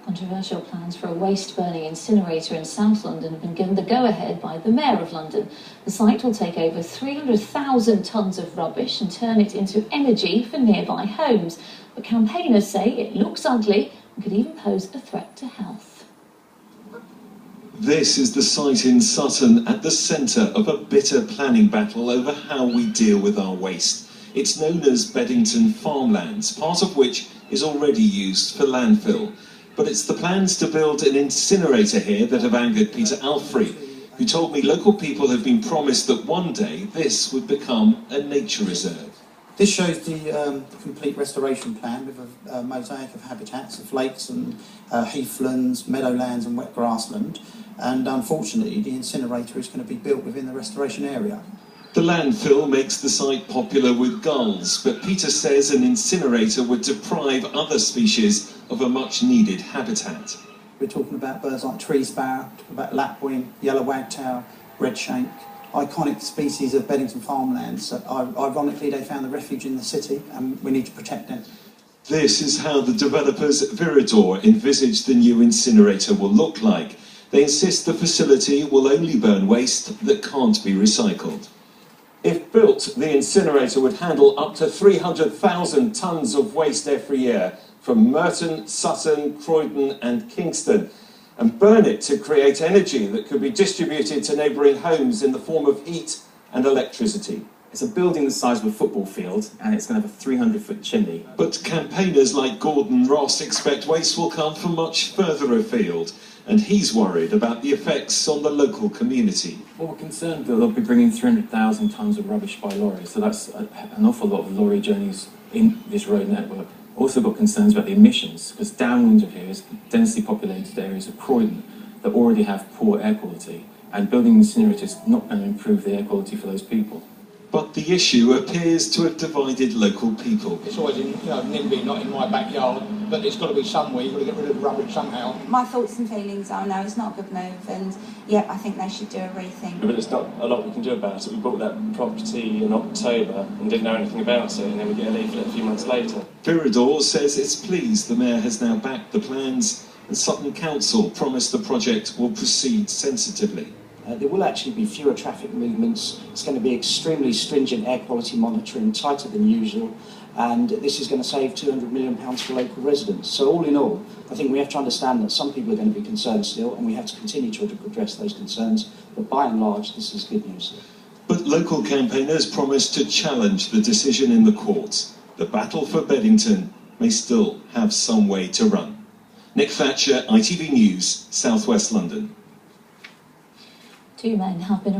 Controversial plans for a waste-burning incinerator in South London have been given the go-ahead by the Mayor of London. The site will take over 300,000 tonnes of rubbish and turn it into energy for nearby homes. But campaigners say it looks ugly and could even pose a threat to health. This is the site in Sutton at the centre of a bitter planning battle over how we deal with our waste. It's known as Beddington farmlands, part of which is already used for landfill. But it's the plans to build an incinerator here that have angered Peter Alfrey, who told me local people have been promised that one day this would become a nature reserve. This shows the complete restoration plan with a mosaic of habitats of lakes and heathlands, meadowlands and wet grassland. And unfortunately, the incinerator is going to be built within the restoration area. The landfill makes the site popular with gulls, but Peter says an incinerator would deprive other species of a much-needed habitat. We're talking about birds like tree sparrow, talking about lapwing, yellow wagtail, redshank, iconic species of Beddington farmlands. Ironically, they found the refuge in the city and we need to protect them. This is how the developers Viridor envisage the new incinerator will look like. They insist the facility will only burn waste that can't be recycled. If built, the incinerator would handle up to 300,000 tonnes of waste every year from Merton, Sutton, Croydon and Kingston, and burn it to create energy that could be distributed to neighbouring homes in the form of heat and electricity. It's a building the size of a football field and it's going to have a 300-foot chimney. But campaigners like Gordon Ross expect waste will come from much further afield, and he's worried about the effects on the local community. Well, we're concerned that they'll be bringing 300,000 tonnes of rubbish by lorry, so that's an awful lot of lorry journeys in this road network. Also got concerns about the emissions, because downwind of here is densely populated areas of Croydon that already have poor air quality, and building incinerators is not going to improve the air quality for those people. But the issue appears to have divided local people. It's always in, NIMBY, not in my backyard, but it's got to be somewhere. You've got to get rid of the rubbish somehow. My thoughts and feelings are, no, it's not a good move, and yeah, I think they should do a rethink. But there's not a lot we can do about it. We bought that property in October and didn't know anything about it, and then we get a leaflet a few months later. Viridor says it's pleased the Mayor has now backed the plans, and Sutton Council promised the project will proceed sensitively. There will actually be fewer traffic movements. It's going to be extremely stringent air quality monitoring, tighter than usual, and this is going to save £200 million for local residents. So all in all, I think we have to understand that some people are going to be concerned still, and we have to continue to address those concerns, but by and large, this is good news. But local campaigners promised to challenge the decision in the courts. The battle for Beddington may still have some way to run. Nick Thatcher, ITV News, South West London. 2 men have been